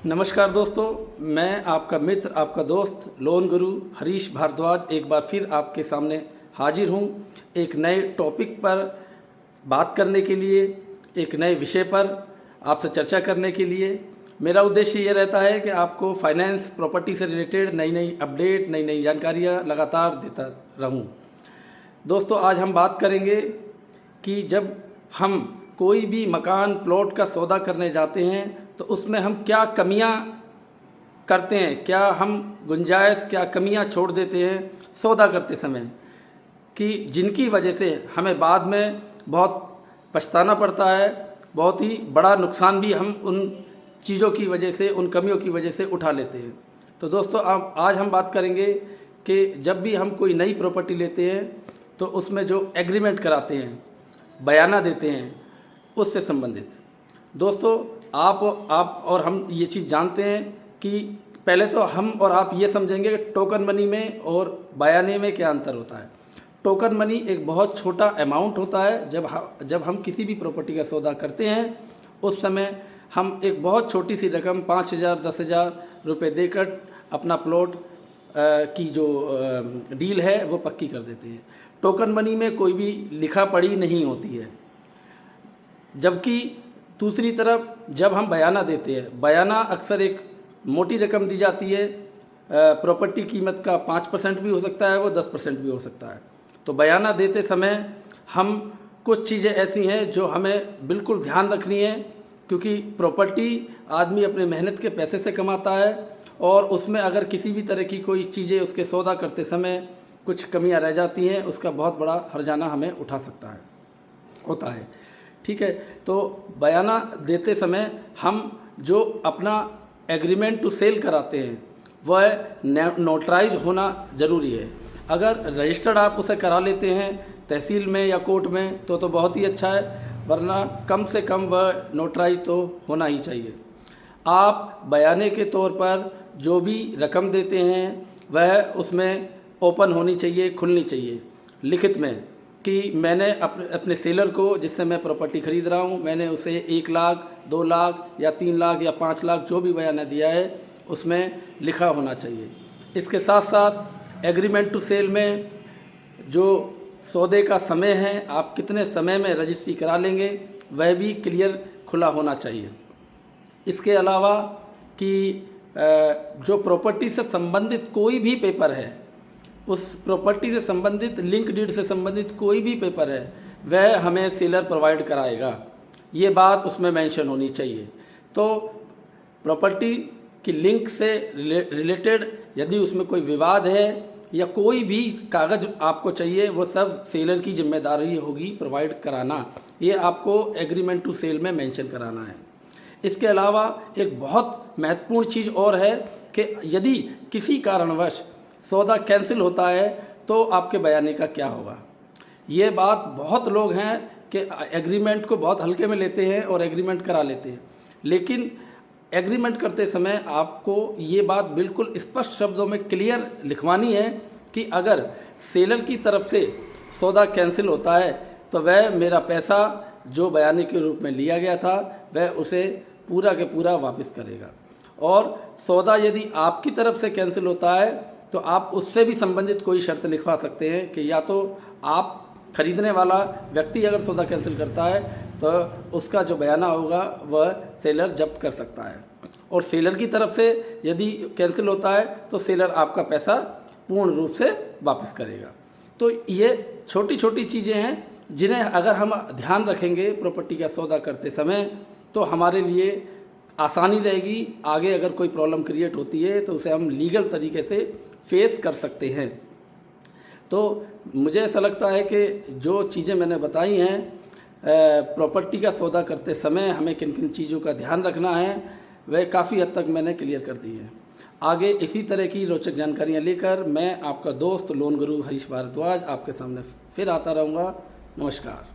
नमस्कार दोस्तों, मैं आपका मित्र, आपका दोस्त लोन गुरु हरीश भारद्वाज एक बार फिर आपके सामने हाजिर हूँ एक नए टॉपिक पर बात करने के लिए, एक नए विषय पर आपसे चर्चा करने के लिए। मेरा उद्देश्य ये रहता है कि आपको फाइनेंस, प्रॉपर्टी से रिलेटेड नई नई अपडेट, नई नई जानकारियाँ लगातार देता रहूँ। दोस्तों, आज हम बात करेंगे कि जब हम कोई भी मकान, प्लॉट का सौदा करने जाते हैं तो उसमें हम क्या कमियां करते हैं, क्या हम गुंजाइश, क्या कमियां छोड़ देते हैं सौदा करते समय, कि जिनकी वजह से हमें बाद में बहुत पछताना पड़ता है, बहुत ही बड़ा नुकसान भी हम उन चीज़ों की वजह से, उन कमियों की वजह से उठा लेते हैं। तो दोस्तों, आज हम बात करेंगे कि जब भी हम कोई नई प्रॉपर्टी लेते हैं तो उसमें जो एग्रीमेंट कराते हैं, बयाना देते हैं, उससे संबंधित। दोस्तों, आप और हम ये चीज़ जानते हैं कि पहले तो हम और आप ये समझेंगे कि टोकन मनी में और बयाने में क्या अंतर होता है। टोकन मनी एक बहुत छोटा अमाउंट होता है। जब हम किसी भी प्रॉपर्टी का सौदा करते हैं उस समय हम एक बहुत छोटी सी रकम 5,000 10,000 रुपये देकर अपना प्लॉट की जो डील है वो पक्की कर देते हैं। टोकन मनी में कोई भी लिखा पढ़ी नहीं होती है। जबकि दूसरी तरफ जब हम बयाना देते हैं, बयाना अक्सर एक मोटी रकम दी जाती है। प्रॉपर्टी कीमत का 5% भी हो सकता है, वो 10% भी हो सकता है। तो बयाना देते समय हम कुछ चीज़ें ऐसी हैं जो हमें बिल्कुल ध्यान रखनी है, क्योंकि प्रॉपर्टी आदमी अपने मेहनत के पैसे से कमाता है और उसमें अगर किसी भी तरह की कोई चीज़ें उसके सौदा करते समय कुछ कमियां रह जाती हैं, उसका बहुत बड़ा हर्जाना हमें उठा सकता है, होता है। ठीक है, तो बयाना देते समय हम जो अपना एग्रीमेंट टू सेल कराते हैं वह नोटराइज होना ज़रूरी है। अगर रजिस्टर्ड आप उसे करा लेते हैं तहसील में या कोर्ट में तो बहुत ही अच्छा है, वरना कम से कम वह नोटराइज तो होना ही चाहिए। आप बयाने के तौर पर जो भी रकम देते हैं वह उसमें ओपन होनी चाहिए, खुलनी चाहिए लिखित में, कि मैंने अपने सेलर को, जिससे मैं प्रॉपर्टी ख़रीद रहा हूँ, मैंने उसे 1 लाख, 2 लाख या 3 लाख या 5 लाख जो भी बयाना दिया है उसमें लिखा होना चाहिए। इसके साथ साथ एग्रीमेंट टू सेल में जो सौदे का समय है, आप कितने समय में रजिस्ट्री करा लेंगे, वह भी क्लियर खुला होना चाहिए। इसके अलावा कि जो प्रॉपर्टी से संबंधित कोई भी पेपर है, उस प्रॉपर्टी से संबंधित, लिंक डीड से संबंधित कोई भी पेपर है, वह हमें सेलर प्रोवाइड कराएगा। ये बात उसमें मेंशन होनी चाहिए। तो प्रॉपर्टी की लिंक से रिलेटेड यदि उसमें कोई विवाद है या कोई भी कागज़ आपको चाहिए, वो सब सेलर की जिम्मेदारी होगी प्रोवाइड कराना। ये आपको एग्रीमेंट टू सेल में मेंशन कराना है। इसके अलावा एक बहुत महत्वपूर्ण चीज़ और है कि यदि किसी कारणवश सौदा कैंसिल होता है तो आपके बयाने का क्या होगा। ये बात बहुत लोग हैं कि एग्रीमेंट को बहुत हल्के में लेते हैं और एग्रीमेंट करा लेते हैं, लेकिन एग्रीमेंट करते समय आपको ये बात बिल्कुल स्पष्ट शब्दों में क्लियर लिखवानी है कि अगर सेलर की तरफ से सौदा कैंसिल होता है तो वह मेरा पैसा जो बयाने के रूप में लिया गया था वह उसे पूरा के पूरा वापस करेगा। और सौदा यदि आपकी तरफ से कैंसिल होता है तो आप उससे भी संबंधित कोई शर्त लिखवा सकते हैं कि या तो आप खरीदने वाला व्यक्ति अगर सौदा कैंसिल करता है तो उसका जो बयाना होगा वह सेलर जब्त कर सकता है, और सेलर की तरफ से यदि कैंसिल होता है तो सेलर आपका पैसा पूर्ण रूप से वापस करेगा। तो ये छोटी छोटी चीज़ें हैं जिन्हें अगर हम ध्यान रखेंगे प्रॉपर्टी का सौदा करते समय तो हमारे लिए आसानी रहेगी। आगे अगर कोई प्रॉब्लम क्रिएट होती है तो उसे हम लीगल तरीके से फेस कर सकते हैं। तो मुझे ऐसा लगता है कि जो चीज़ें मैंने बताई हैं, प्रॉपर्टी का सौदा करते समय हमें किन किन चीज़ों का ध्यान रखना है, वह काफ़ी हद तक मैंने क्लियर कर दी है। आगे इसी तरह की रोचक जानकारियाँ लेकर मैं आपका दोस्त लोन गुरु हरीश भारद्वाज आपके सामने फिर आता रहूँगा। नमस्कार।